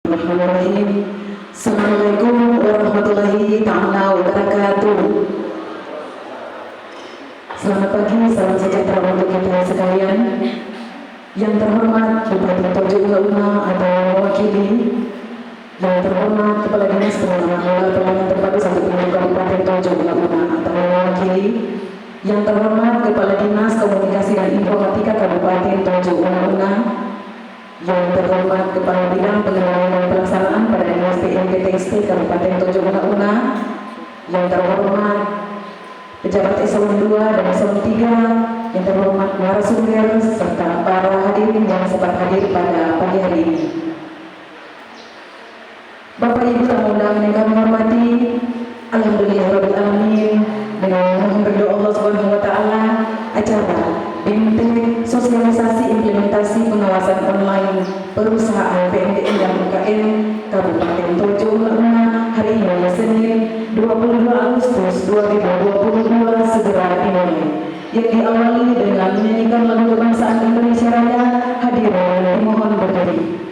Bismillahirrahmanirrahim. Assalamualaikum warahmatullahi ta'ala wabarakatuh. Selamat pagi, salam sejahtera untuk kita sekalian. Yang terhormat Bupati Tojo Una atau mewakili, yang terhormat Kepala Dinas Pengelolaan Pelayanan Terpadu Satu Penduduk Kabupaten Tojo Una atau mewakili, yang terhormat Kepala Dinas Komunikasi dan Informatika Kabupaten Tojo Una, yang terhormat Kepala Bidang Pengelolaan dan Pelaksanaan pada Dinas TNPTST Kabupaten Tojo Una, yang terhormat pejabat eselon 2 dan eselon 3, yang terhormat narasumber serta para hadirin yang sempat hadir pada pagi hari ini. Bapak Ibu tamu undangan yang kami hormati, alhamdulillahirabbil alamin, dengan mohon berdoa Allah Subhanahu wa taala, acara BMT sosialisasi implementasi pengawasan online perusahaan PMDN dan UKM Kabupaten Tojo Una hari ini Senin 22 Agustus 2022 segera dimulai, yang diawali dengan menyanyikan lagu kebangsaan Indonesia Raya. Hadirin dimohon berdiri.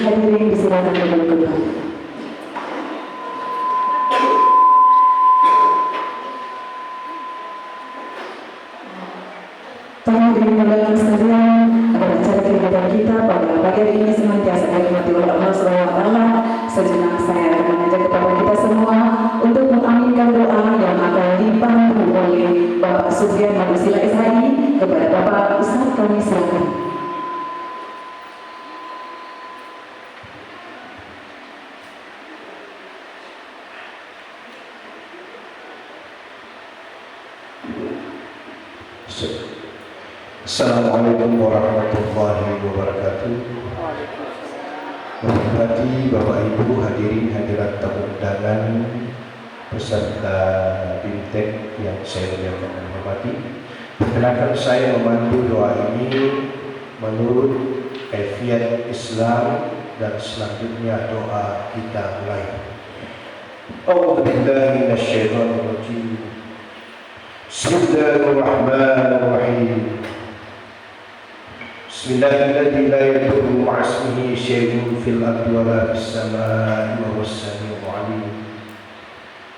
Hadirin disilakan duduk kembali. Hadirin undangan sekalian, agar acara kegiatan kita pada pagi hari ini senantiasa dirahmati oleh Allah SWT. Sejenak saya akan mengajak kepada kita semua untuk mengaminkan doa yang akan dipandu oleh Bapak Sufyan Madusila SHI kepada Bapak Ustaz. Kami silakan. Assalamualaikum warahmatullahi wabarakatuh. Hormati Bapak Ibu hadirin hadirat tamu undangan peserta BIMTEK yang saya muliakan dan hormati. Perkenalkan saya membantu doa ini menurut kaifiat Islam dan selanjutnya doa kita mulai. A'udzubillahi minasyaitonir rajim. Bismillahirrahmanirrahim. Bismillahirrahmanirrahim. La yadurru ma'asmihi syai'un fil ardi wa la fis samaa'i wa huwas samii'ul 'aliim.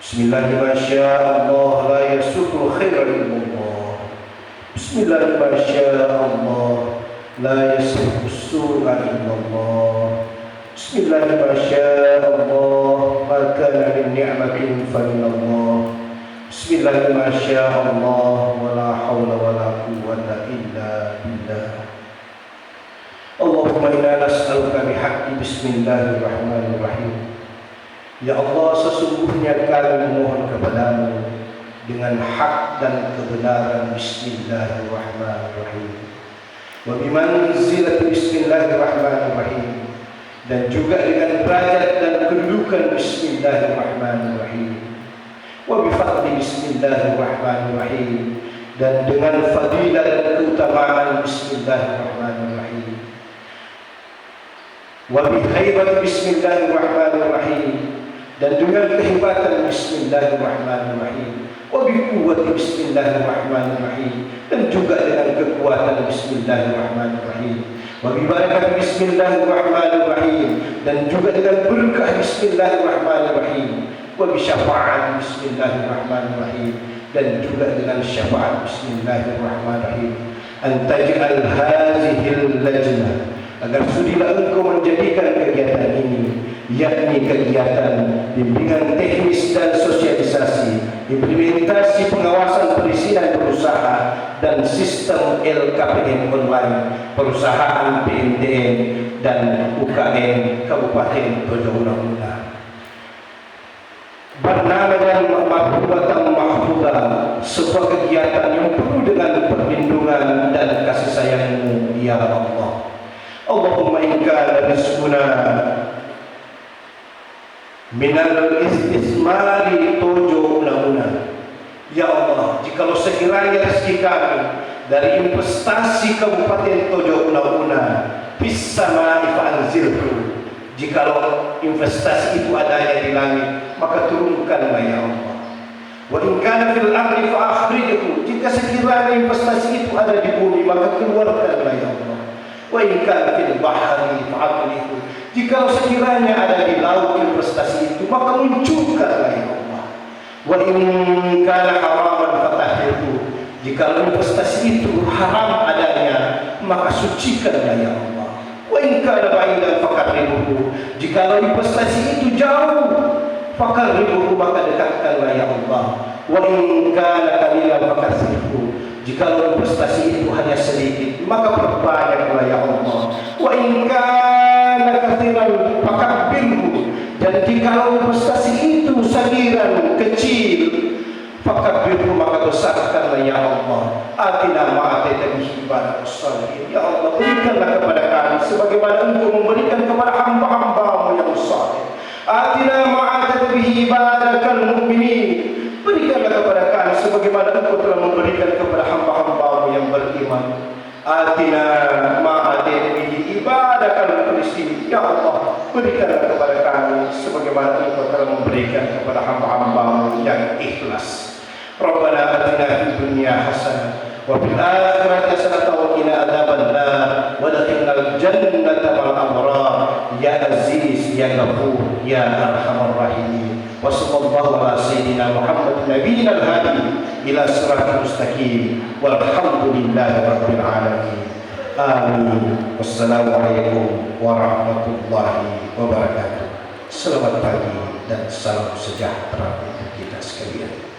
Bismillahirrahmanirrahim. La yasukru khairan illallah. Bismillahirrahmanirrahim. La yasukru su'a illallah. Bismillahirrahmanirrahim. Ma kana min ni'matin fa minallah. Bismillahirrahmanirrahim. Wa la hawla wa la quwwata illa billah. Allahumma inna nas'aluka bihaqqi bismillahirrahmanirrahim. Ya Allah, sesungguhnya kami memohon kepadamu dengan hak dan kebenaran bismillahirrahmanirrahim. Wa bimanzilati bismillahirrahmanirrahim, dan juga dengan derajat dan kedudukan bismillahirrahmanirrahim. Wa bifadli bismillahirrahmanirrahim, dan dengan fadilah dan keutamaan bismillahirrahmanirrahim. Wa bihaibati bismillahirrahmanirrahim, dan dengan kehebatan bismillahirrahmanirrahim. Wa biquwwati bismillahirrahmanirrahim, dan juga dengan kekuatan bismillahirrahmanirrahim. Wa bibarakati bismillahirrahmanirrahim, dan juga dengan berkah bismillahirrahmanirrahim. Wa bisyafa'ati bismillahirrahmanirrahim, dan juga dengan syafaat bismillahirrahmanirrahim. Antaj'al hadhil lajnah, agar sudilah engkau menjadikan kegiatan ini, yakni kegiatan bimbingan teknis dan sosialisasi, implementasi pengawasan perizinan berusaha dan sistem LKPN online, perusahaan PNDN dan UKM Kabupaten Tojo Una. Bernama dan mahfudatan mahfudah, sebuah kegiatan yang penuh dengan perlindungan dan kasih sayang-Mu, ya Allah. Allahumma in kana rizquna minal istismari Tojo Una. Ya Allah, jikalau sekiranya rezeki kami dari investasi Kabupaten Tojo Una bisama'i fa'anzilhu, jikalau investasi itu adanya di langit, maka turunkanlah ya Allah. Wa in kana fil ardi fa'akhrijhu, jika sekiranya investasi itu ada di bumi, maka keluarkanlah ya Allah. Wa in kana fil bahri fa'akhrijhu, jika sekiranya ada di laut investasi itu, maka munculkanlah ya Allah. Wa in kana haraman fatahhirhu, jika investasi itu haram adanya, maka sucikanlah ya Allah. Wa in kana ba'idan faqarribhu, jika investasi itu jauh, faqarribhu, maka dekatkanlah ya Allah. Wa in kana qalilan faqasirhu, jika investasi itu hanya sedikit, maka perbanyaklah ya Allah. Wa in kana katsiran fakabbirhu, dan jika investasi itu sagiran kecil, fakabbirhu, maka besarkanlah ya Allah. Atina ma ataita bihi ibadakas shalihin, ya Allah, berikanlah kepada kami sebagaimana Engkau memberikan kepada hamba-hamba-Mu yang saleh. Atina ma ataita bihi ibadakal mu'minin, berikanlah kepada kami sebagaimana Engkau telah memberikan kepada hamba-hamba-Mu yang beriman. Atina ma ataita bihi ibadakal mukhlisin, ya Allah, berikanlah kepada kami sebagaimana Engkau telah memberikan kepada hamba-hamba-Mu yang ikhlas. Rabbana atina fid dunya hasanah wa fil akhirati hasanah wa qina adzabannar wadkhilnal jannata ma'al abrar ya aziz ya ghafur ya arhamar rahimin. Wa sallallahu ala sayyidina Muhammad nabiyina al-hadi ila siratal mustaqim walhamdulillahi rabbil alamin. Amin. Wassalamualaikum warahmatullahi wabarakatuh. Selamat pagi dan salam sejahtera untuk kita sekalian.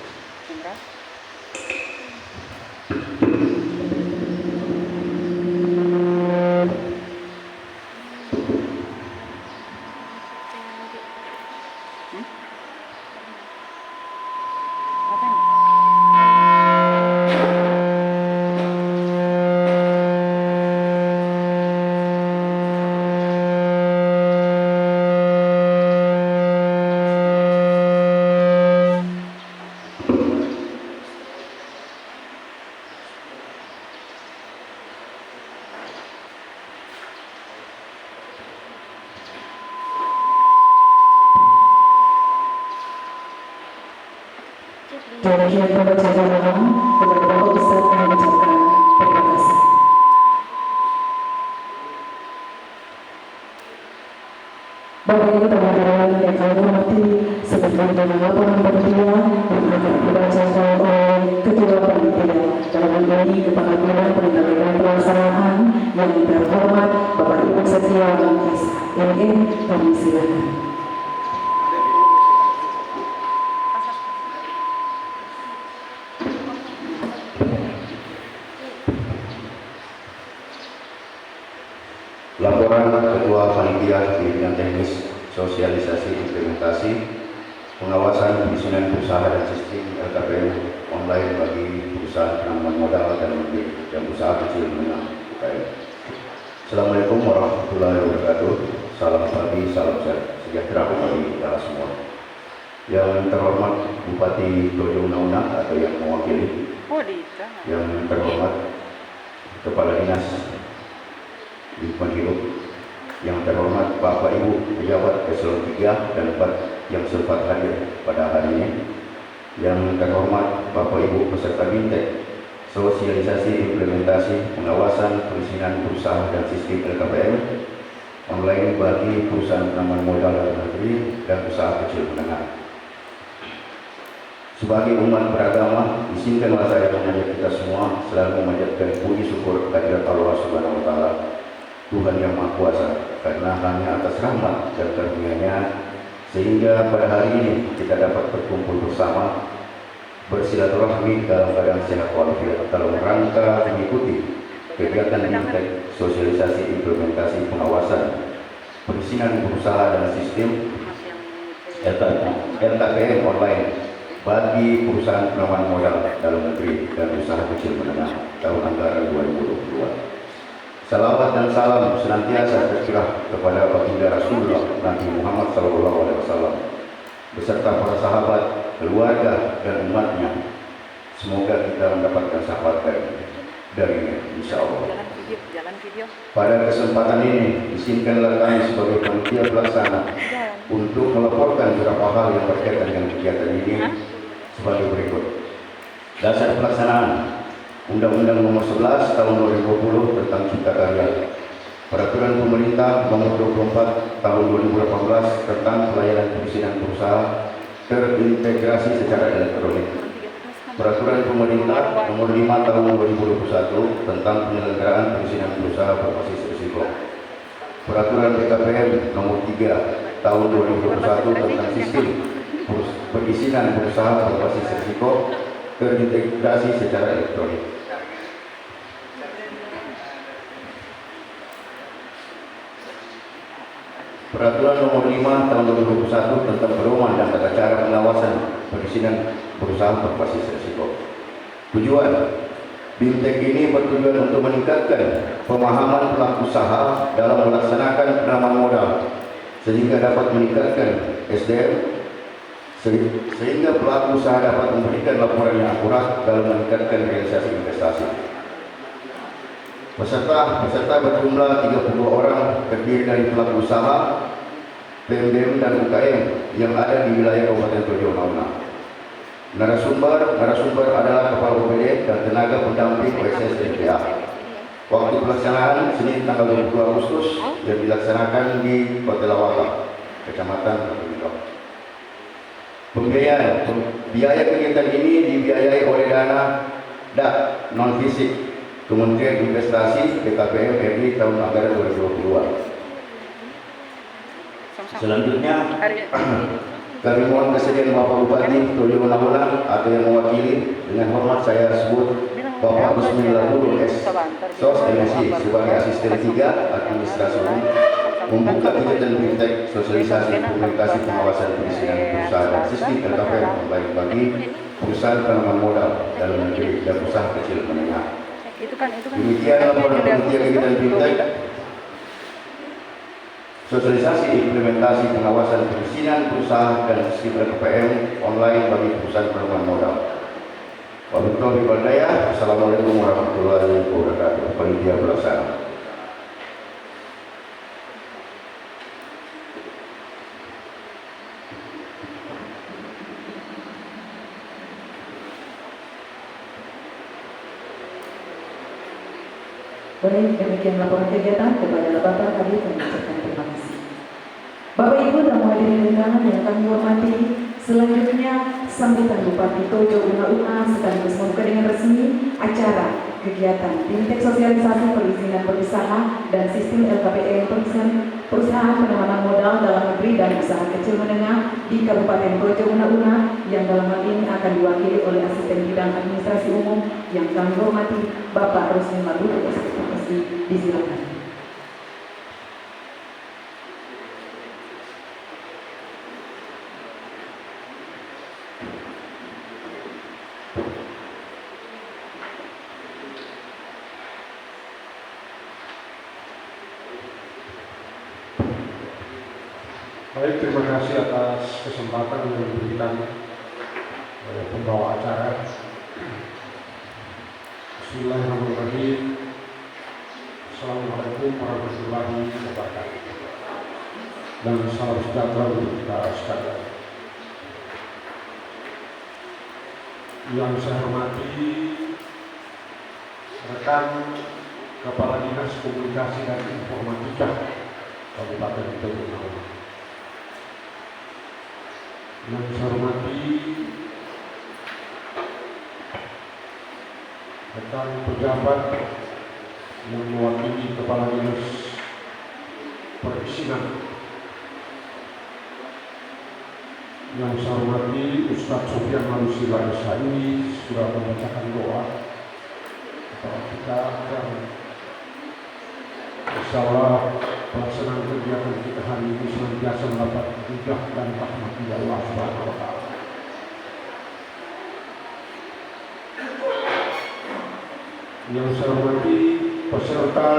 Demikian pembacaan doa, kepada Bapak Ustaz kami ucapkan terima kasih. Bapak Ibu teman-teman yang kami hormati, sebutkan dengan laporan berikutnya yang akan dibacakan oleh Ketua Panitia dalam ini Kepala Penyelenggaraan Pelaksanaan yang terhormat Bapak Ibu Setia Bangkis, MM, kami silakan. Laporan Ketua Panitia Pimpinan Teknis Sosialisasi Implementasi Pengawasan Perizinan Usaha dan Sistem LKPM Online bagi Perusahaan Penanaman Modal dan Usaha Kecil Menengah UKM. Assalamualaikum warahmatullahi wabarakatuh. Salam pagi, salam sejahtera bagi kita semua. Yang terhormat Bupati Tojo Unauna atau yang mewakili, yang terhormat Kepala Dinas Lingkungan Hidup, yang terhormat Bapak Ibu pejabat eselon 3 dan 4 yang sempat hadir pada hari ini, yang terhormat Bapak Ibu peserta BIMTEK Sosialisasi Implementasi Pengawasan Perizinan Usaha dan Sistem LKPM Online bagi Perusahaan Penanaman Modal dalam negeri dan Usaha Kecil Menengah. Sebagai umat beragama, izinkanlah saya mengajak kita semua selalu memanjatkan puji syukur kehadirat Allah Subhanahu wa Ta'ala, Tuhan yang Maha Kuasa, karena hanya atas rahmat dan karunia-Nya sehingga pada hari ini kita dapat berkumpul bersama bersilaturahmi dalam keadaan sehat walafiat dalam rangka mengikuti kegiatan BIMTEK Sosialisasi Implementasi Pengawasan Perizinan Usaha dan Sistem LKPM Online bagi Perusahaan Penanaman Modal dalam negeri dan Usaha Kecil Menengah tahun anggaran 2022. Salawat dan salam senantiasa tercurah kepada baginda Rasulullah Nabi Muhammad SAW beserta para sahabat, keluarga dan umatnya. Semoga kita mendapatkan syafaat darinya, insya Allah. Jalan video. Pada kesempatan ini, izinkanlah kami sebagai panitia pelaksana untuk melaporkan beberapa hal yang berkaitan dengan kegiatan ini sebagai berikut. Dasar pelaksanaan Undang-Undang Nomor 11 Tahun 2020 tentang Cipta Karya, Peraturan Pemerintah Nomor 24 Tahun 2018 tentang Pelayanan Perizinan Usaha terintegrasi secara elektronik, Peraturan Pemerintah Nomor 5 Tahun 2021 tentang Penyelenggaraan Perizinan Usaha berbasis risiko, Peraturan BKPM Nomor 3 Tahun 2021 tentang Sistem Perizinan Usaha berbasis risiko terintegrasi secara elektronik. Peraturan Nomor 5 Tahun 2021 tentang pedoman dan tata cara pengawasan perizinan perusahaan berbasis risiko. Tujuan BIMTEK ini bertujuan untuk meningkatkan pemahaman pelaku usaha dalam melaksanakan penanaman modal sehingga dapat meningkatkan SDM, sehingga pelaku usaha dapat memberikan laporan yang akurat dalam meningkatkan realisasi investasi. Peserta berjumlah 32 orang, terdiri dari pelaku usaha, PMDM dan UKM yang ada di wilayah Kabupaten Tojo Unauna. Narasumber adalah Kepala OPD dan tenaga pendamping OSS LPA. Waktu pelaksanaan Senin tanggal 22 Agustus yang dilaksanakan di Kota Lawaka, Kecamatan Kota. Pembiayaan biaya kegiatan ini dibiayai oleh dana DAK non fisik Kementerian Investasi BKPM RI tahun anggaran 2022. Selanjutnya kami mohon kesediaan Bapak Bupati Tojo Unauna atau yang mewakili, dengan hormat saya sebut Bapak Bismillah SOS MSI sebagai asisten 3 administrasi umum membuka kegiatan BIMTEK Sosialisasi Implementasi Pengawasan Perizinan Usaha dan Sistem LKPM Online bagi Perusahaan Penanaman Modal dalam negeri dan Usaha Kecil Menengah. Demikian laporan panitia kegiatan BIMTEK Sosialisasi Implementasi Pengawasan Perizinan Usaha dan Sistem LKPM Online bagi Perusahaan Penanaman Modal. Wabillahi taufiq. Assalamualaikum warahmatullahi wabarakatuh. Panitia pelaksana. Baik, demikian laporan kegiatan. Kepada Bapak kami mengucapkan terima kasih. Bapak Ibu tamu hadirin undangan yang kami hormati, selanjutnya sambutan Bupati Tojo Una sekaligus membuka dengan resmi acara kegiatan Bimtek Sosialisasi Perizinan Berusaha dan Sistem LKPM Perusahaan Penanaman Modal Dalam Negeri dan Usaha Kecil Menengah di Kabupaten Tojo Una yang dalam hal ini akan diwakili oleh Asisten Bidang Administrasi Umum yang kami hormati Bapak Rusmin Mabrur SPPSI. Disilakan. Baik, terima kasih atas kesempatan yang diberikan oleh pembawa acara. Bismillahirrahmanirrahim. Assalamualaikum warahmatullahi wabarakatuh. Dan salam sejahtera untuk kita sekalian. Yang saya hormati rekan Kepala Dinas Komunikasi dan Informatika Kabupaten Tojo Una. Yang saya hormati rekan pejabat yang mewakili Kepala Dinas Perizinan. Yang saya hormati Ustadz Sofian Malusi Larissa ini sudah membacakan doa kepada kita agar insyaallah pelaksanaan kegiatan kita hari ini senantiasa mendapat hidayah dan rahmat dari Allah Subhanahu wa taala. Yang saya hormati peserta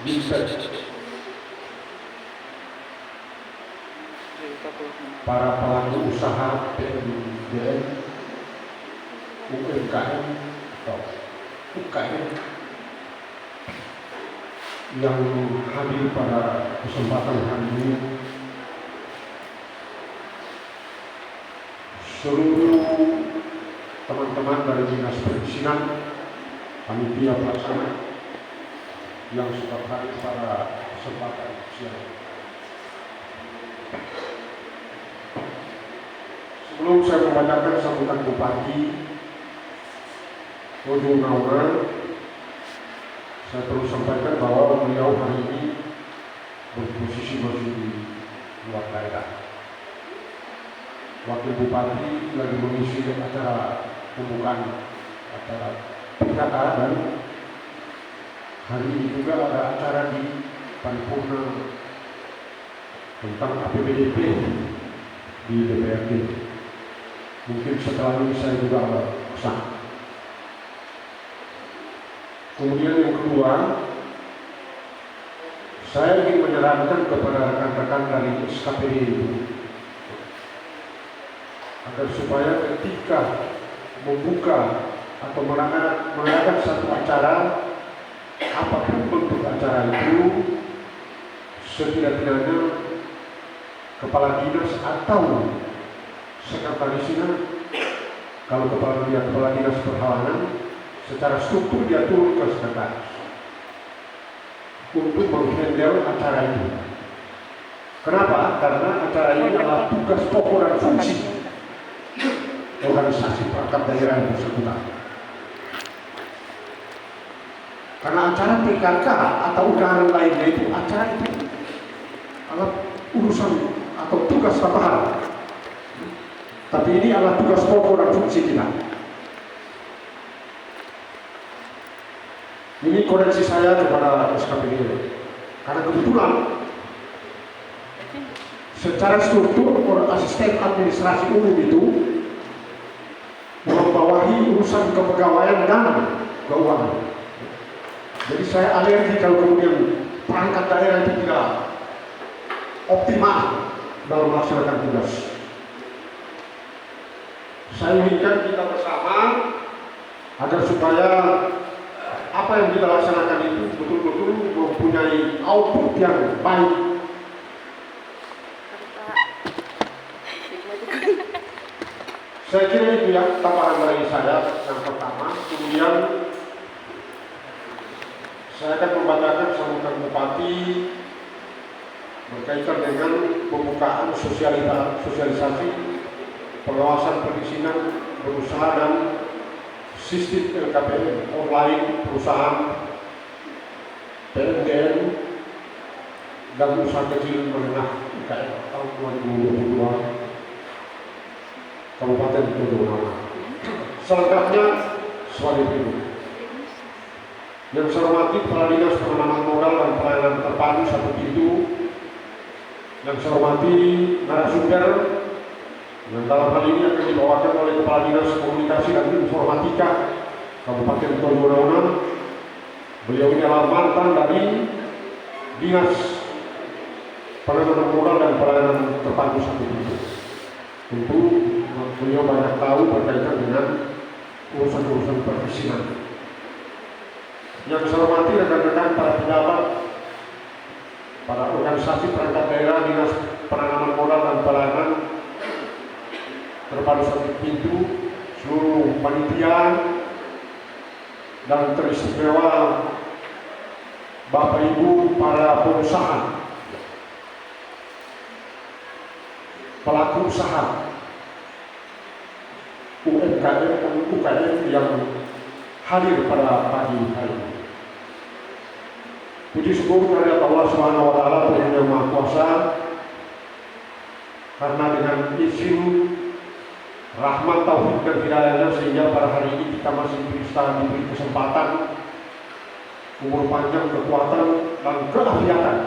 Bimtek, para pelaku usaha PMDN, UMKM atau UKM yang hadir pada kesempatan hari ini, seluruh teman-teman dari Dinas Perizinan, panitia pelaksana yang sudah hadir pada kesempatan siang. Sebelum saya membacakan sambutan Bupati Tojo Una, saya perlu sampaikan bahwa beliau hari ini berposisi masih di luar daerah. Wakil Bupati lagi mengisi acara pembukaan acara PKK, dan hari ini juga ada acara di paripurna tentang APBDP di DPRD. Mungkin setelah ini saya juga kesana. Kemudian yang kedua, saya ingin menyarankan kepada rekan-rekan dari SKPD itu agar supaya ketika membuka atau mengadakan satu acara, apapun bentuk acara itu, setidak-tidaknya kepala dinas atau sekretarisnya, kalau kepala dinas perhalangan, secara struktur dia turun ke sekretaris untuk menghandle acara itu. Kenapa? Karena acara ini adalah tugas pokok dan fungsi organisasi perangkat daerah yang bersangkutan. Karena acara PKK atau undangan lainnya itu, acara itu adalah urusan atau tugas tambahan. Tapi ini adalah tugas pokok dan fungsi kita. Ini koreksi saya kepada SKPD, karena kebetulan secara struktur asisten administrasi umum itu membawahi urusan kepegawaian dan keuangan. Jadi saya alergi kalau kemudian perangkat daerah itu tidak optimal dalam melaksanakan tugas. Saya inginkan kita bersama agar supaya apa yang kita laksanakan itu betul-betul mempunyai output yang baik. Saya kira itu yang tambahan dari saya yang pertama. Kemudian saya akan membacakan sambutan Bupati berkaitan dengan pembukaan sosialisasi, pengawasan perizinan berusaha dan sistem LKPN online perusahaan PMDN dan usaha kecil menengah IKN tahun 2022 Kabupaten Tojo Ungaunga. Selengkapnya sebagai berikut. Yang saya hormati Kepala Dinas Penanaman Modal dan Pelayanan Terpadu 1 Pintu. Yang saya hormati narasumber yang dalam hal ini akan dibawakan oleh Kepala Dinas Komunikasi dan Informatika Kabupaten Tojo Ungaunga. Beliau ini adalah mantan dari Dinas Penanaman Modal dan Pelayanan Terpadu 1 Pintu. Tentu beliau banyak tahu berkaitan dengan urusan-urusan perizinan. Yang saya hormati rekan-rekan para pejabat, para organisasi perangkat daerah, Dinas Penanaman Modal dan Pelayanan Terpadu 1 Pintu, seluruh panitia dan teristimewa Bapak Ibu para pengusaha, pelaku usaha, UMKM dan UKM yang hadir pada pagi hari ini. Puji syukur kepada Allah Subhanahu wa taala Tuhan yang Maha Kuasa, karena dengan izin rahmat taufik dan hidayahnya sehingga pada hari ini kita masih bisa diberi kesempatan, umur panjang, kekuatan dan keafiatan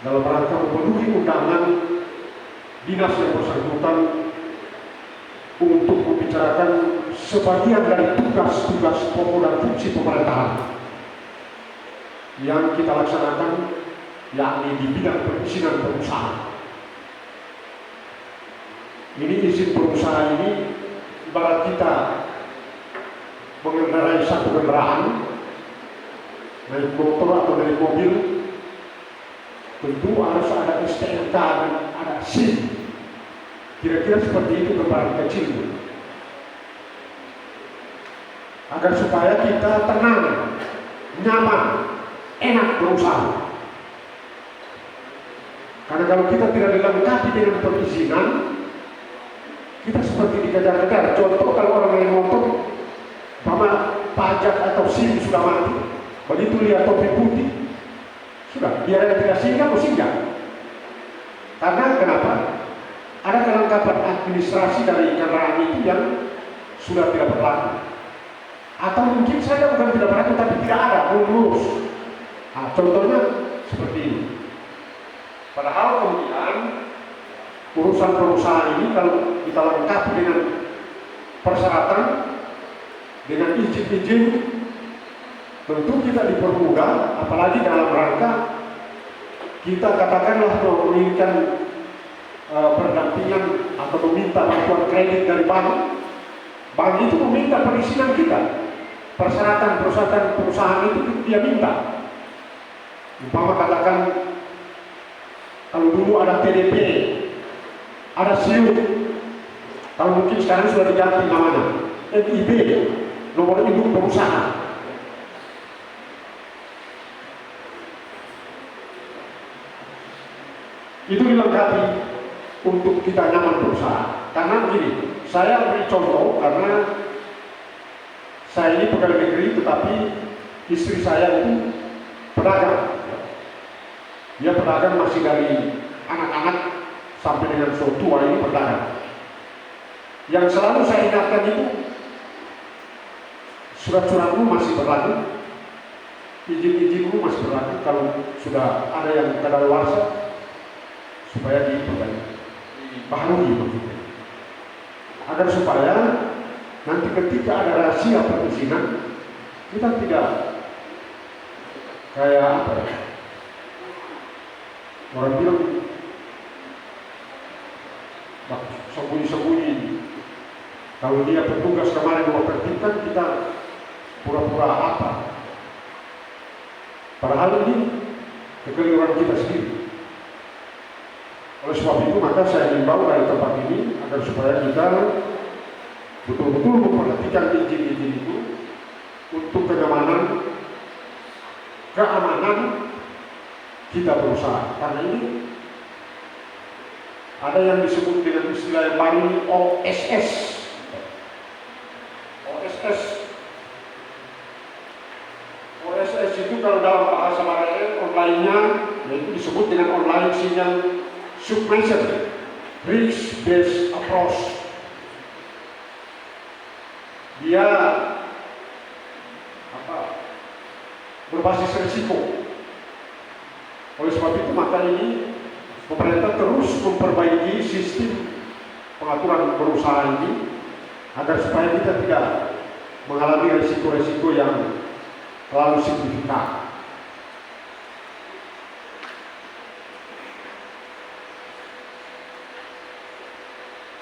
dalam rangka memenuhi undangan dinas yang bersangkutan untuk membicarakan sebagian dari tugas-tugas pokok dan fungsi pemerintahan yang kita laksanakan, yakni di bidang perizinan perusahaan. Ini izin perusahaan ini ibarat kita mengendarai satu kendaraan, naik motor atau naik mobil, tentu harus ada STNK dan ada SIM. Kira-kira seperti itu gambaran kecil, agar supaya kita tenang, nyaman, enak berusaha. Karena kalau kita tidak dilengkapi dengan perizinan, kita seperti dikejar-kejar. Contoh, kalau orang yang motor, sama pajak atau SIM sudah mati, begitu lihat topi putih, sudah, biar yang tidak singgah, mau singgah. Karena kenapa? Ada kelengkapan administrasi dari kendaraan itu yang sudah tidak berlaku. Atau mungkin saja bukan tidak berlaku, tapi tidak ada, lulus. Nah, contohnya seperti ini. Padahal kemudian urusan perusahaan ini kalau kita lengkapi dengan persyaratan, dengan izin-izin, tentu kita dipermudah, apalagi dalam rangka kita katakanlah menginginkan pendampingan atau meminta bantuan kredit dari bank. Bank itu meminta perizinan kita, persyaratan perusahaan itu dia minta. Umpama katakan kalau dulu ada TDP, ada SIUP, kalau mungkin sekarang sudah diganti namanya NIB, nomor induk perusahaan. Itu dilengkapi untuk kita nyaman berusaha. Karena begini, saya beri contoh karena saya ini pegawai negeri, tetapi istri saya itu pedagang. Dia pedagang masih dari anak-anak sampai dengan tua ini pedagang. Yang selalu saya ingatkan itu, surat-suratmu masih berlaku, izin-izinmu masih berlaku. Kalau sudah ada yang kadaluarsa, supaya dibaharui maksudnya, agar supaya nanti ketika ada rahasia perizinan kita tidak kayak apa ya, orang bilang sembunyi-sembunyi. Kalau dia petugas kemarin mau tertibkan, kita pura-pura apa, padahal ini kekeliruan kita sendiri. Oleh sebab itu maka saya himbau dari tempat ini agar supaya kita betul-betul memperhatikan izin-izin itu untuk keamanan kita berusaha. Karena ini Ada yang disebut dengan istilah yang baru ini OSS. OSS itu kalau dalam bahasa online-nya yaitu disebut dengan online signal submission risk based approach. Dia berbasis risiko. Oleh sebab itu maka ini pemerintah terus memperbaiki sistem pengaturan berusaha ini agar supaya kita tidak mengalami risiko-risiko yang terlalu signifikan.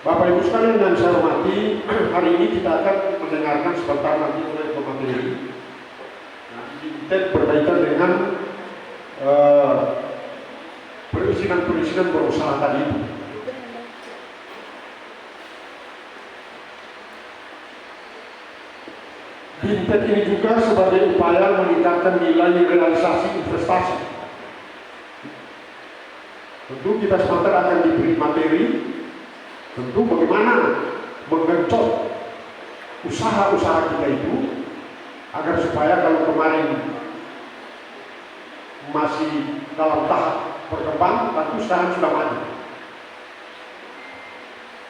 Bapak Ibu sekalian yang saya hormati, hari ini kita akan mendengarkan sebentar nanti oleh pemateri berkaitan dengan perizinan berusaha tadi itu. Bintek ini juga sebagai upaya meningkatkan nilai realisasi investasi. Tentu kita sebentar akan diberi materi tentu bagaimana menggencot usaha-usaha kita itu agar supaya kalau kemarin masih dalam tahap berkembang, tentu sekarang sudah maju.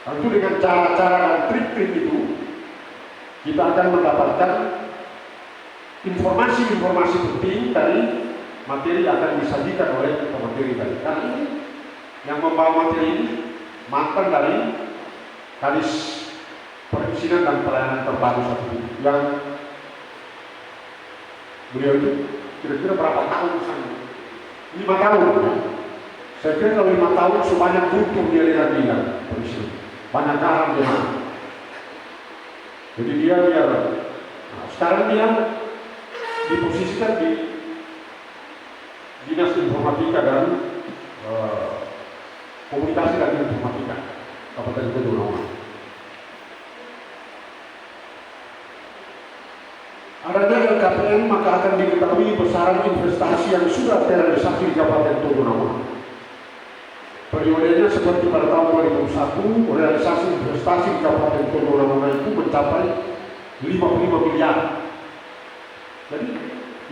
Tentu dengan cara-cara dan trik-trik itu kita akan mendapatkan informasi-informasi penting dari materi yang akan disajikan oleh pemateri tadi. Karena ini yang membawa materi ini mantan dari Kadis Perizinan dan Pelayanan Terpadu satu ini, yang beliau itu kira-kira berapa tahun misalnya? 5 tahun. Saya kira kalau 5 tahun sebanyak butuh dia dengan bidang perizinan, banyak garam dia. Jadi dia sekarang dia diposisikan di Dinas Informatika dan Komunikasi dan Informatika Kabupaten Kedua. Adanya LKPN maka akan diketahui besaran investasi yang sudah terrealisasi di Kabupaten Todonawa. Periodenya seperti pada tahun 2001, realisasi investasi di Kabupaten Todonawa itu mencapai 55 miliar. Jadi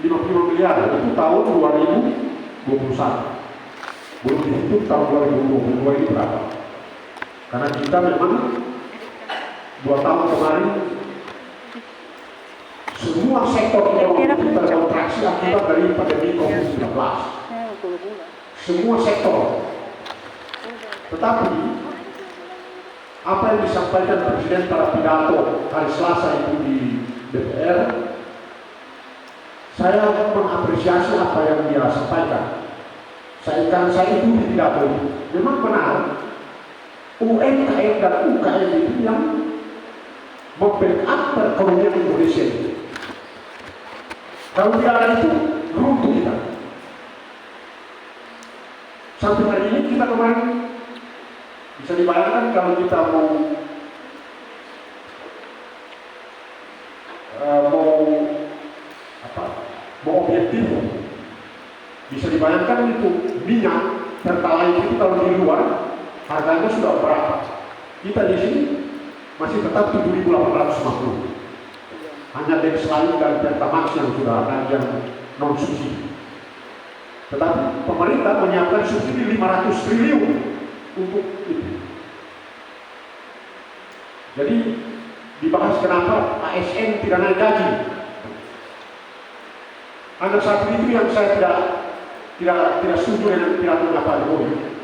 55 miliar itu tahun 2021. Belum dihitung tahun 2022 ini berapa. Karena kita memang 2 tahun kemarin semua sektor ekonomi terkontraksi akibat dari pandemi COVID-19. Semua sektor. Tetapi apa yang disampaikan Presiden pada pidato hari Selasa itu di DPR, saya mengapresiasi apa yang dia sampaikan. Saya itu di pidato itu memang benar. UMKM dan UKM itu yang membackup perekonomian Indonesia itu. Kalau tidak ada itu, runtuh kita. Sampai hari ini kita kemarin bisa dibayangkan kalau kita mau objektif, bisa dibayangkan itu minyak pertalite itu kalau di luar harganya sudah berapa? Kita di sini masih tetap 7.850. Hanya Dex lain dan Pertamax yang sudah ada yang non subsidi. Tetapi pemerintah menyiapkan subsidi 500 triliun untuk itu. Jadi dibahas kenapa ASN tidak naik gaji. Hanya satu itu yang saya tidak setuju dengan piratunya Pak Jokowi.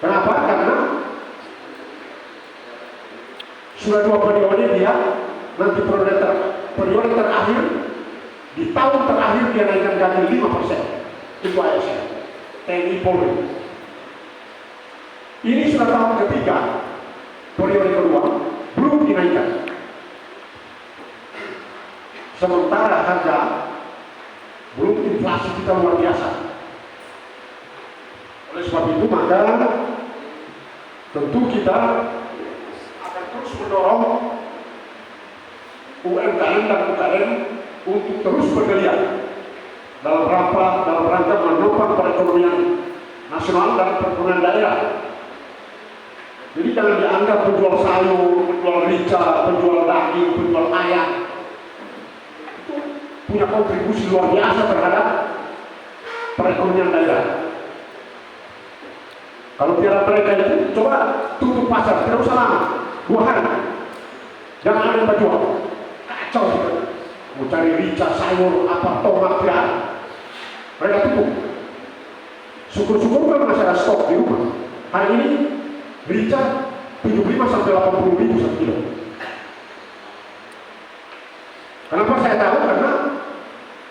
Kenapa? Karena sudah 2 periode dia nanti periode terakhir di tahun terakhir dia naikkan gaji 5% itu ASN TNI Polri. Ini sudah tahun ketiga, periode kedua belum dinaikkan. Sementara harga belum, inflasi kita luar biasa. Oleh sebab itu maka tentu kita akan terus mendorong UMKM dan UKM untuk terus bergeliat dalam rangka menopang perekonomian nasional dan perekonomian daerah. Jadi jangan dianggap penjual sayur, penjual rica, penjual daging, penjual ayam itu punya kontribusi luar biasa terhadap perekonomian daerah. Kalau tiada mereka itu, coba tutup pasar, tidak usah lama, 2 hari. Jangan ada yang berjual. Kacau gitu. Mau cari rica, sayur, apa, tomat, ya. Mereka tutup. Syukur-syukur kan masih ada stok di rumah. Hari ini rica 75 sampai 80 ribu 1 kilo. Kenapa saya tahu? Karena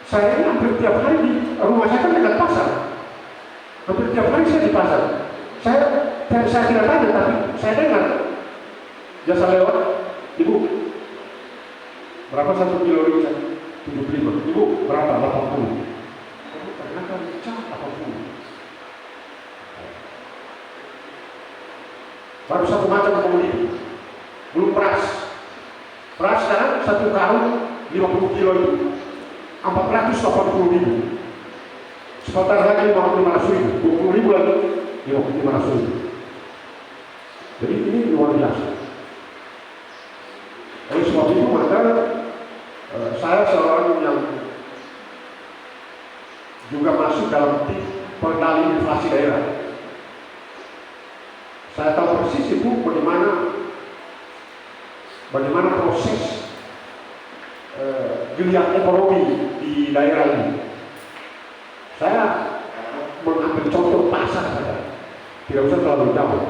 saya ini hampir tiap hari di rumah saya kan dekat pasar. Hampir tiap hari saya di pasar. Saya tidak tanya, tapi saya dengar jasa lewat, Ibu, berapa 1 kilo rica? 75. Ibu, berapa? 80. Ternyata rica 80. Baru satu macam komoditi, belum beras. Beras sekarang 1 karung 50 kilo itu 480 ribu. Sebentar lagi 500 ribu, 20 ribu lagi 500 ribu. Jadi ini luar biasa. Oleh sebab itu maka saya seorang yang juga masuk dalam tim pengendali inflasi daerah. Saya tahu persis itu bagaimana proses geliat ekonomi di daerah ini. Saya mengambil contoh pasar saja, tidak usah terlalu jauh.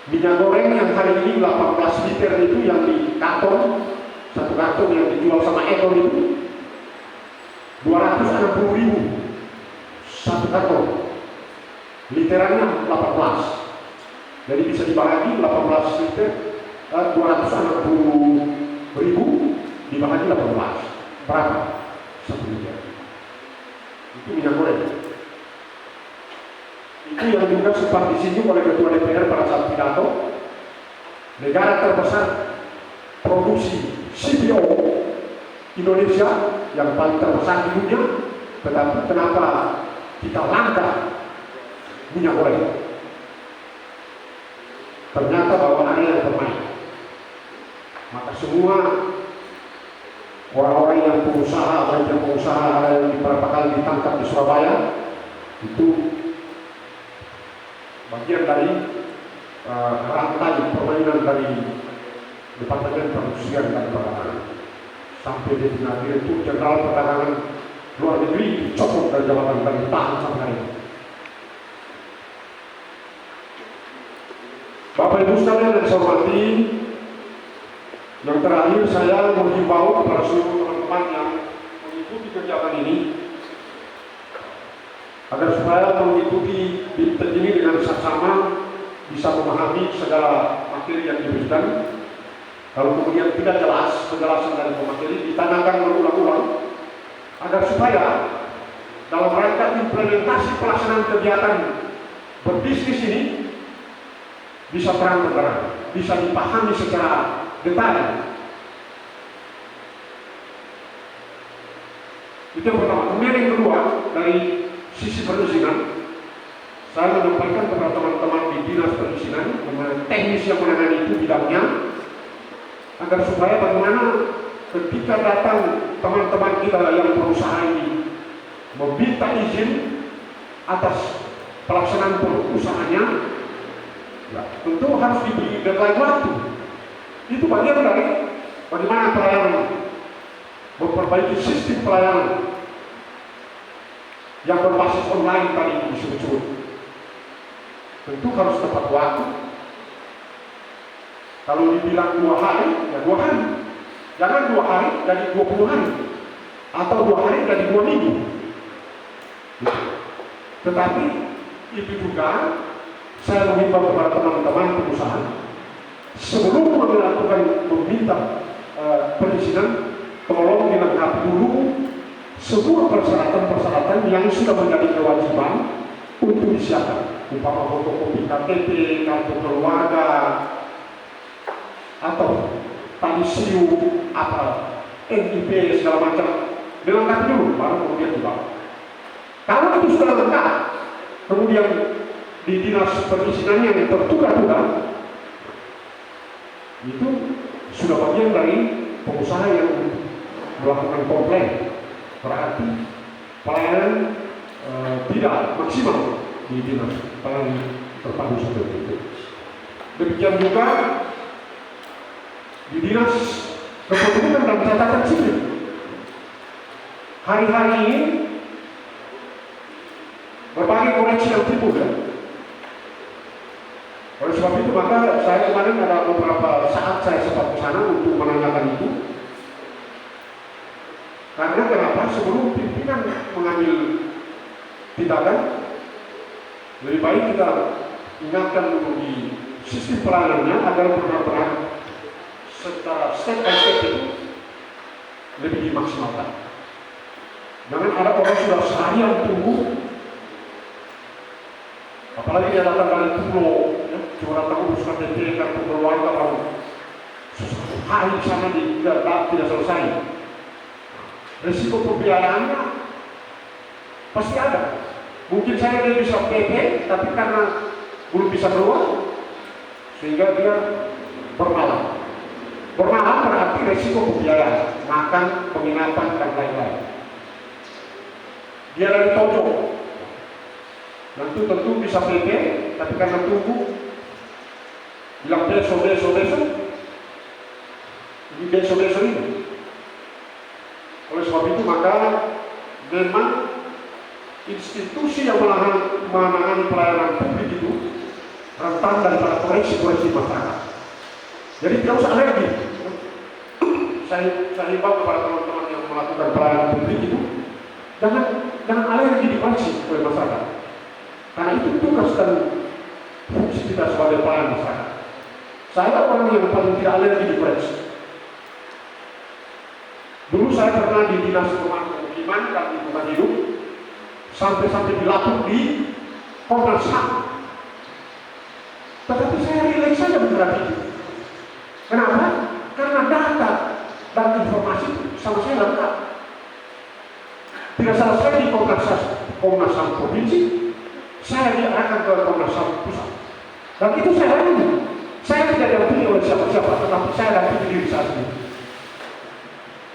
Minyak goreng yang hari ini 18 liter itu yang di karton, 1 karton yang dijual sama Eko itu 260 ribu 1 karton, literannya 18. Jadi bisa dibagi 18 liter, 260 ribu dibagi 18. Berapa? 1 liter. Itu minyak goreng. Itu yang juga sempat disinggung oleh Ketua DPR pada saat pidato. Negara terbesar produksi CPO Indonesia yang paling terbesar di dunia, tetapi kenapa kita langka minyak goreng? Ternyata bahwa ada yang bermain. Maka semua orang-orang yang pengusaha, ada yang beberapa kali ditangkap di Surabaya, itu bagian dari rantai permainan dari Departemen Perindustrian dan Perdagangan. Sampai di akhir itu Jenderal Perdagangan Luar Negeri dicopot dari jabatan dan ditahan sampai hari ini. Bapak Ibu sekalian yang saya hormati, yang terakhir saya menghimbau kepada seluruh teman-teman yang mengikuti kegiatan ini agar supaya mengikuti BIMTEK ini dengan saksama, bisa memahami segala materi yang diberikan. Kalau kemudian tidak jelas penjelasan dari pemateri, ditanyakan berulang-ulang agar supaya dalam rangka implementasi pelaksanaan kegiatan berbisnis ini bisa terang-terang, bisa dipahami secara detail. Itu yang pertama. Kemudian yang kedua, dari sisi perizinan, saya menyampaikan kepada teman-teman di dinas perizinan, teknis yang menangani itu bidangnya, agar supaya bagaimana ketika datang teman-teman kita yang berusaha ini meminta izin atas pelaksanaan usahanya, ya, tentu harus diberi deadline waktu. Itu bagian dari bagaimana pelayanan, memperbaiki sistem pelayanan yang berbasis online tadi disebut. Tentu harus tepat waktu. Kalau dibilang 2 hari, ya 2 hari. Jangan 2 hari jadi 20 hari, atau 2 hari jadi 2 minggu. Tetapi itu juga saya mengimbau kepada teman-teman pengusaha, sebelum meminta perizinan, tolong dilengkapi dulu semua persyaratan-persyaratan yang sudah menjadi kewajiban untuk disiapkan, umpama fotokopi KTP, kartu keluarga, atau tadi SIU, NIP, segala macam, dilengkapi dulu, baru kemudian dibawa. Kalau itu sudah lengkap, kemudian di dinas perizinan yang tertunda-tunda itu sudah bagian dari pengusaha yang melakukan komplain, berarti pelayanan tidak maksimal di dinas pelayanan terpadu seperti itu. Demikian juga di dinas kependudukan dan catatan sipil. Hari-hari ini berbagai koreksi yang timbul ya. Oleh sebab itu maka saya kemarin ada beberapa saat saya sempat ke sana untuk menanyakan itu. Karena kenapa sebelum pimpinan mengambil tindakan, lebih baik kita ingatkan dulu di sistem pelayanannya agar benar-benar secara step by step itu lebih dimaksimalkan. Jangan ada orang sudah seharian tunggu, apalagi dia datang dari pulau, ya, cuma datang urus KTP kartu keluarga baru hari di sana tidak selesai. Risiko pembiayaannya pasti ada. Mungkin saya dia bisa PP, tapi karena belum bisa keluar, sehingga dia bermalam. Bermalam berarti risiko pembiayaan, makan, penginapan, dan lain-lain. Dia dari Tojo, tentu bisa PP, tapi karena tunggu, bilang besok, ini besok ini. Oleh sebab itu maka memang institusi yang menangani pelayanan publik itu rentan daripada koreksi masyarakat. Jadi tidak usah alergi. Saya himbau kepada teman-teman yang melakukan pelayanan publik itu jangan alergi dikoreksi oleh masyarakat. Karena itu tugas dan fungsi kita sebagai pelayan masyarakat. Saya orang yang paling tidak alergi dikoreksi. Dulu saya pernah di Dinas Perumahan Pemukiman dan Lingkungan Hidup sampai dilapor di Komnas HAM. Tetapi saya rileks saja menghadapi itu. Kenapa? Karena data dan informasi sama saya lengkap. Tidak selesai di Komnas HAM Provinsi, saya diarahkan ke Komnas HAM Pusat. Dan itu saya lalui. Saya tidak dampingi oleh siapa-siapa, tetapi saya dampingi diri saya sendiri.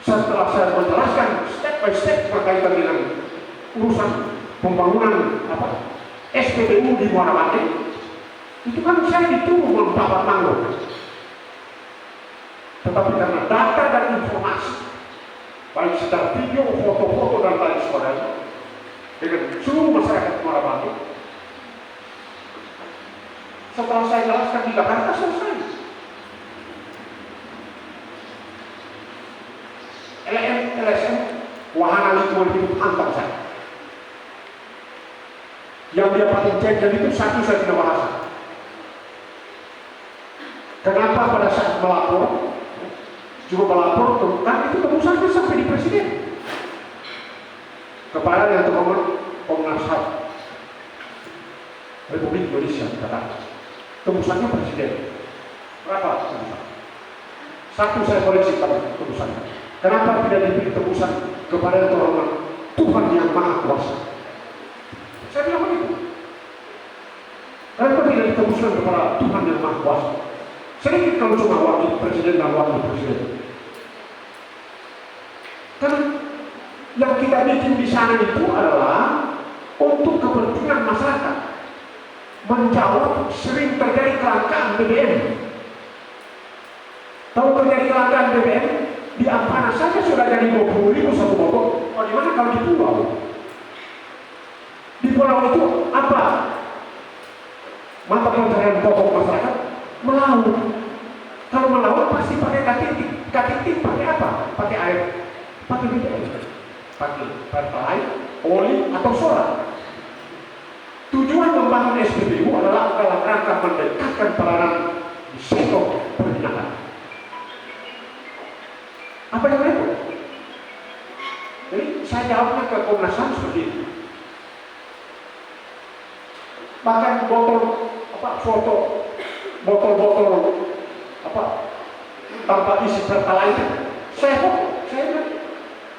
Setelah saya menjelaskan step by step berkaitan dengan urusan pembangunan SPBU di Muara Bande, itu kan saya dituduh mendapat tanggung. Tetapi karena data dan informasi, baik secara video, foto-foto dan lain sebagainya, dengan seluruh masyarakat Muara Bande, setelah saya jelaskan di Jakarta selesai. LSM wahana lingkungan hidup hantam saya. Yang dia paling cengkel itu satu saya tidak bahas. Kenapa pada saat melapor, cuma melapor tentang itu tebusannya sampai di presiden. Kepada yang terhormat Komnas HAM Republik Indonesia kata, tembusannya presiden. Berapa tembusan? Satu saya koreksi pada tembusannya. Kenapa tidak diberi tebusan kepada yang terhormat Tuhan yang Maha Kuasa? Saya bilang begitu. Kenapa tidak ditebuskan kepada Tuhan yang Maha Kuasa? Sedikit kalau cuma wakil presiden dan wakil presiden. Karena yang kita bikin di sana itu adalah untuk kepentingan masyarakat, menjawab sering terjadi kelangkaan BBM. Tahu terjadi kelangkaan BBM? Di Ampana saja sudah jadi 20.000 satu botol. Oh, di mana kalau di pulau? Di pulau itu apa? Mata pencarian pokok masyarakat melaut. Kalau melaut pasti pakai katitik. Katitik pakai apa? Pakai air, pakai BBM, pakai pertalite, oli atau solar. Tujuan membangun SPBU adalah dalam rangka mendekatkan pelayanan di sektor perbinakan. Apa yang repot? Jadi saya jawabnya ke Komnas HAM seperti itu. Bahkan foto botol tanpa isi pertalite, saya bilang,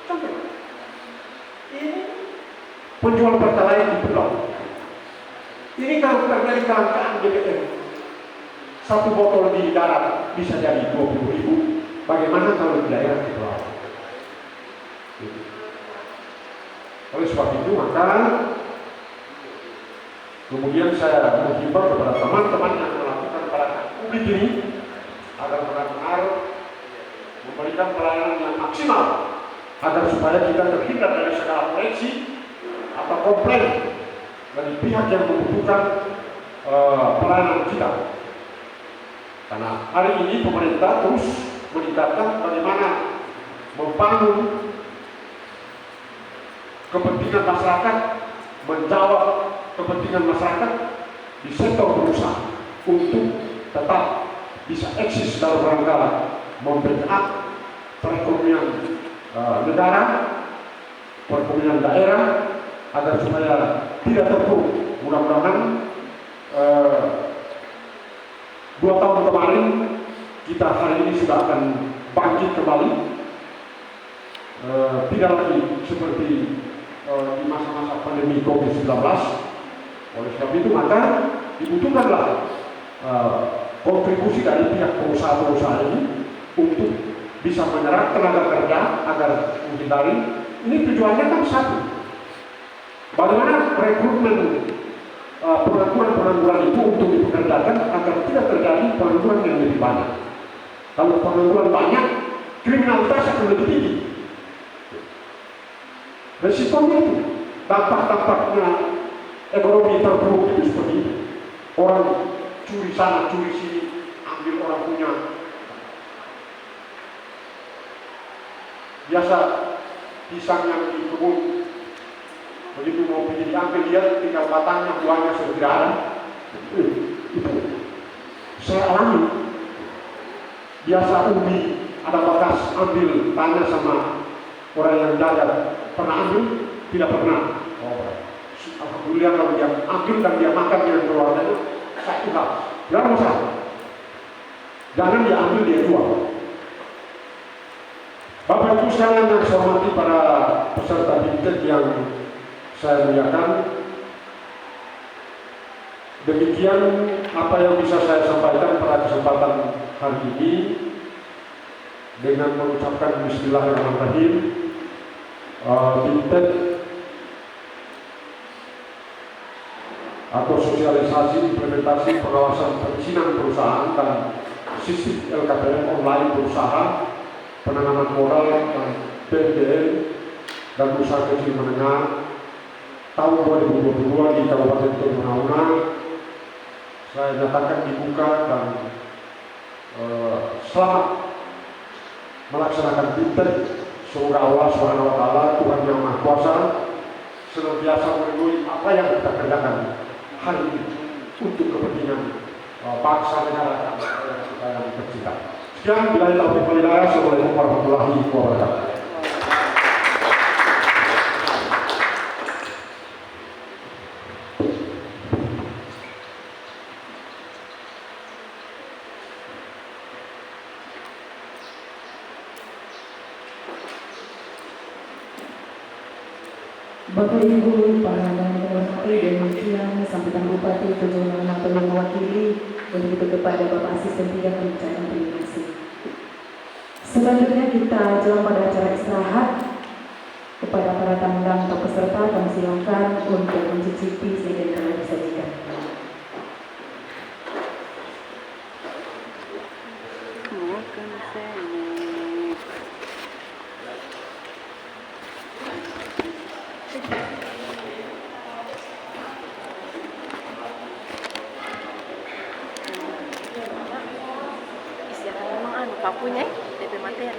contoh, ini penjual pertalite di pulau. Ini kalau terjadi kelangkaan BBM, satu botol di darat bisa jadi 20.000. Bagaimana kalau di daerah kepulauan? Oleh sebab itu maka kemudian saya menghimbau kepada teman-teman yang melakukan pelayanan publik ini agar benar-benar memberikan pelayanan yang maksimal agar supaya kita terhindar dari segala koreksi atau komplain dari pihak yang membutuhkan pelayanan kita. Karena hari ini pemerintah terus meningkatkan bagaimana membangun kepentingan masyarakat, menjawab kepentingan masyarakat di sektor berusaha untuk tetap bisa eksis dalam rangka membackup perekonomian negara, perekonomian daerah agar supaya tidak terpuruk. Mudah-mudahan 2 tahun kemarin kita hari ini sudah akan bangkit kembali, tidak lagi seperti di masa-masa pandemi COVID-19. Oleh sebab itu maka dibutuhkanlah kontribusi dari pihak pengusaha-pengusaha ini untuk bisa menyerap tenaga kerja agar menghindari. Ini tujuannya kan satu, bagaimana rekrutmen pengangguran itu untuk dipekerjakan agar tidak terjadi pengangguran yang lebih banyak. Kalau pengangguran banyak, kriminalitas akan lebih tinggi. Resikonya itu, dampak-dampaknya ekonomi terpuruk itu seperti itu. Orang curi sana, curi sini, ambil orang punya. Biasa pisang yang di kebun, begitu mau pergi diambil dia tinggal batangnya, buahnya sudah tidak ada. Itu saya alami. Biasa ubi ada bekas ambil, tanya sama orang yang jaga, pernah ambil? Tidak pernah. Oh, alhamdulillah kalau dia ambil dan dia makan dengan keluarganya, saya ikhlas. Jangan masalah. Jangan dia ambil, dia jual. Bapak Ibu sekalian yang saya hormati para peserta BIMTEK yang saya muliakan, demikian apa yang bisa saya sampaikan pada kesempatan hari ini dengan mengucapkan Bismillahirrahmanirrahim. BIMTEK atau sosialisasi implementasi pengawasan perizinan perusahaan dan sistem LKPM online perusahaan, penanaman modal dan PMBN dan usaha kecil menengah tahun 2022 di Kabupaten Tomohon saya nyatakan dibuka dan selamat melaksanakan BIMTEK. Semoga Allah Subhanahu wa Ta'ala, Tuhan yang Maha Kuasa, senantiasa melindungi apa yang kita kerjakan hari ini untuk kepentingan bangsa negara kita yang tercinta. Sekian, billahi taufiq wal hidayah. Assalamualaikum warahmatullahi wabarakatuh. Bapak Ibu, para hadirin yang hormati, demikian sambutan Bupati Tojo Mengenang telah mewakili, begitu kepada Bapak Asisten 3 kami ucapkan terima kasih. Selanjutnya kita jalan pada acara istirahat. Kepada para tamu atau peserta kami silakan untuk mencicipi sehingga telah disajikan. Papunya DP materi.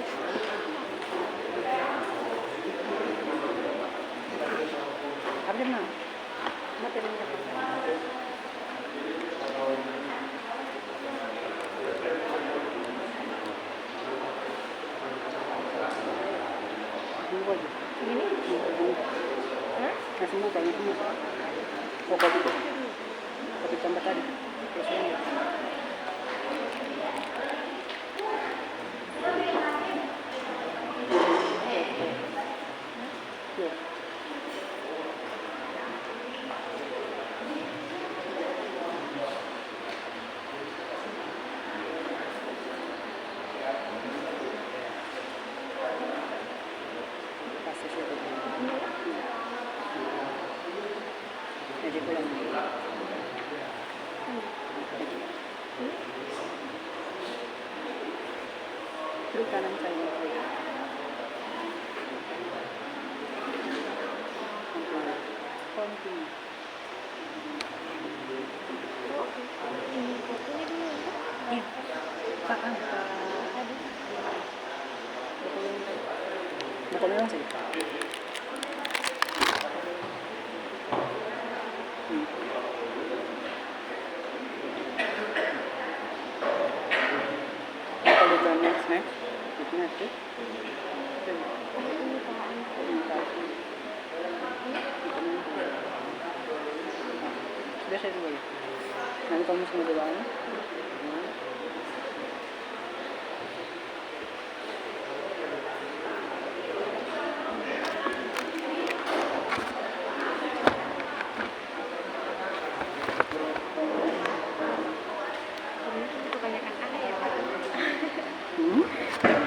Ada mah materinya. Ini? Kasih muka ini. Pokok itu. Tapi tambah tadi. Kiri kanan saya. Continue. Iya. Pak, Bukulin lang sige. Bukulin lang next. Ito natin. Sudah saya dulu. Nanti kamu semua doanya.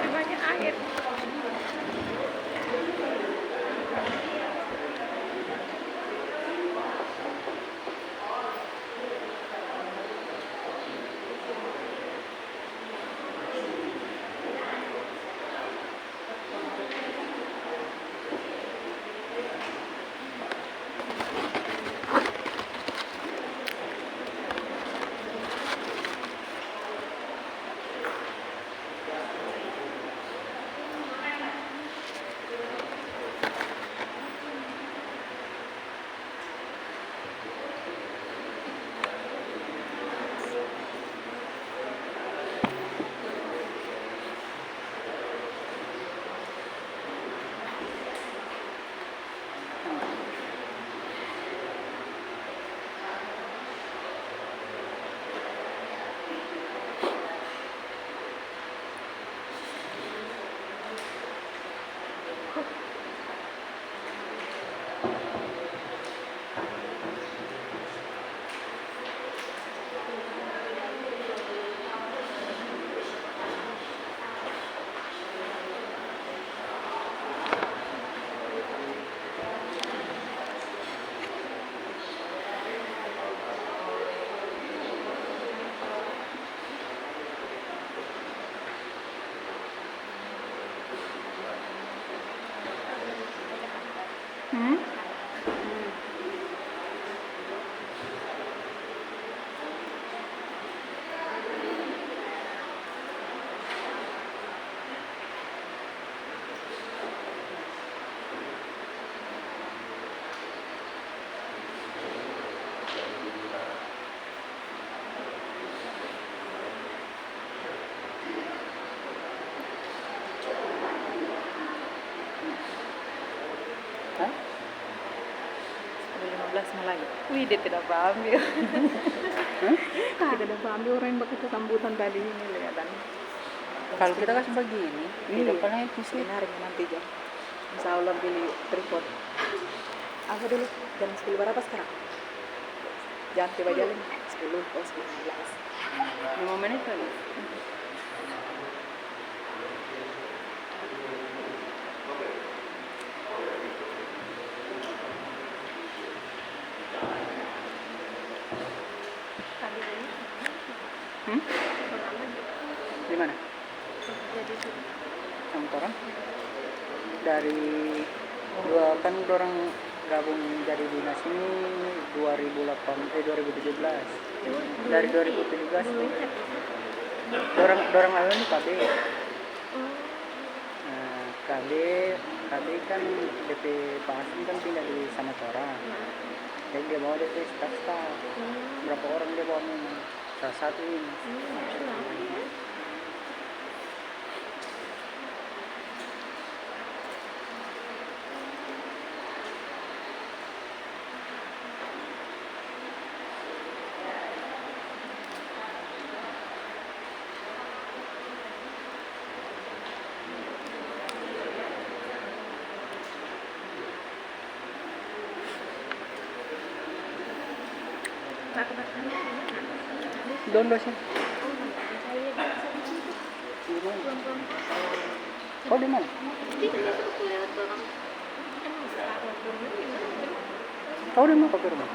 Banyak air. Hah? 15 Melayu. Wih, dia tidak ambil. Tidak ambil orang yang begitu sambutan tadi ini kelihatan. Kalau kita kasih begini, di Iya. depannya itu sih. Menarik nanti jam. Insya Allah beli tripod. Apa dulu? Jam 10 berapa sekarang? Jangan coba jalan 10 atau 15. 5 menit kali. Tadi ini Di mana? jadi Sama orang? Dari kan orang gabung jadi dinas ini 2017. Dari 2017. Orang awal ini KB. Nah, KB kan DP Pasin kan pindah di Samatora. Dan dia bawa DP staff. Berapa orang dia bawa memang? Salah satu ini. Doon ba siya? Di mana? Oh, di mana? Kau di mana ke rumah?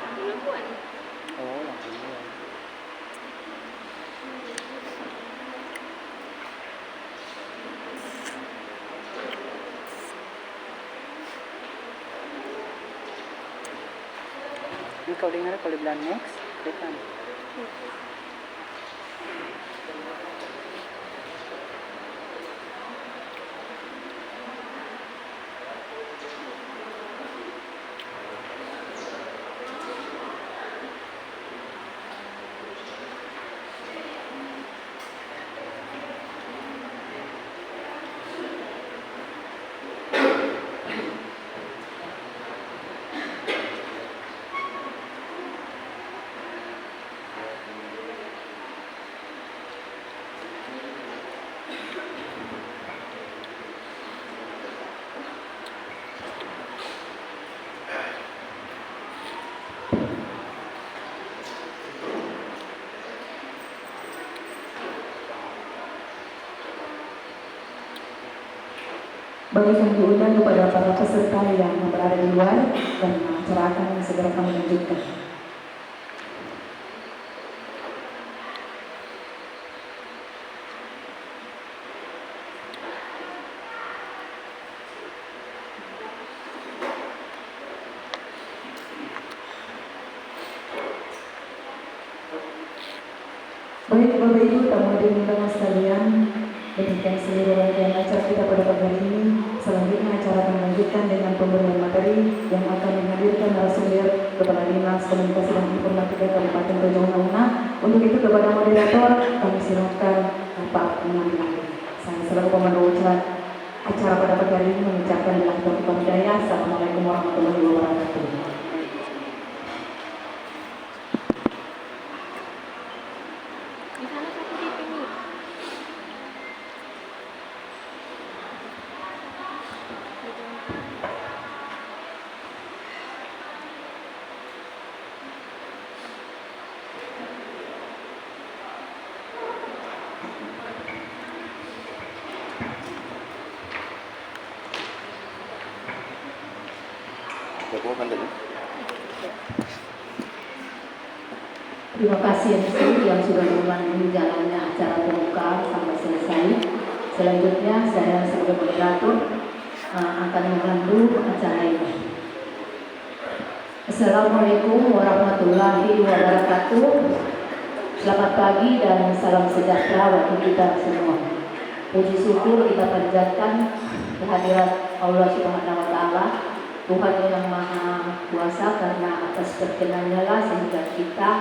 Oh, langsung dia. kau dengar kalau bilang next, depan. Bagi kami diundang kepada para peserta yang berada di luar dan acara akan segera kami lanjutkan. Baik Bapak Ibu, tamu hadirin undangan sekalian, demikian seluruh rangkaian acara kita pada pagi hari ini. Selanjutnya acara akan dilanjutkan dengan pemberian materi yang akan menghadirkan narasumber Kepala Dinas Komunikasi dan Informatika Kabupaten Tojo Una. Untuk itu kepada moderator kami silakan Bapak mengambil alih. Saya selaku pemandu acara pada pagi hari ini mengucapkan bilang taufiq wal hidayah. Assalamualaikum warahmatullahi wabarakatuh. Terima kasih MC yang sudah memandu jalannya acara pembukaan sampai selesai. Selanjutnya saya sebagai moderator akan memandu acara ini. Assalamualaikum warahmatullahi wabarakatuh. Selamat pagi dan salam sejahtera bagi kita semua. Puji syukur kita panjatkan kehadirat Allah Subhanahu wa Ta'ala, Tuhan yang Maha Kuasa, karena atas perkenannya lah sehingga kita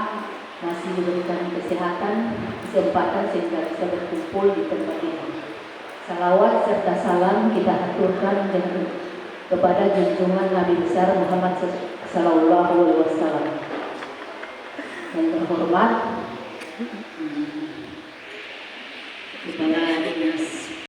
masih diberikan kesehatan, kesempatan sehingga bisa berkumpul di tempat ini. Salawat serta salam kita aturkan kepada junjungan Nabi besar Muhammad Sallallahu Alaihi Wasallam. Yang terhormat Kepala Dinas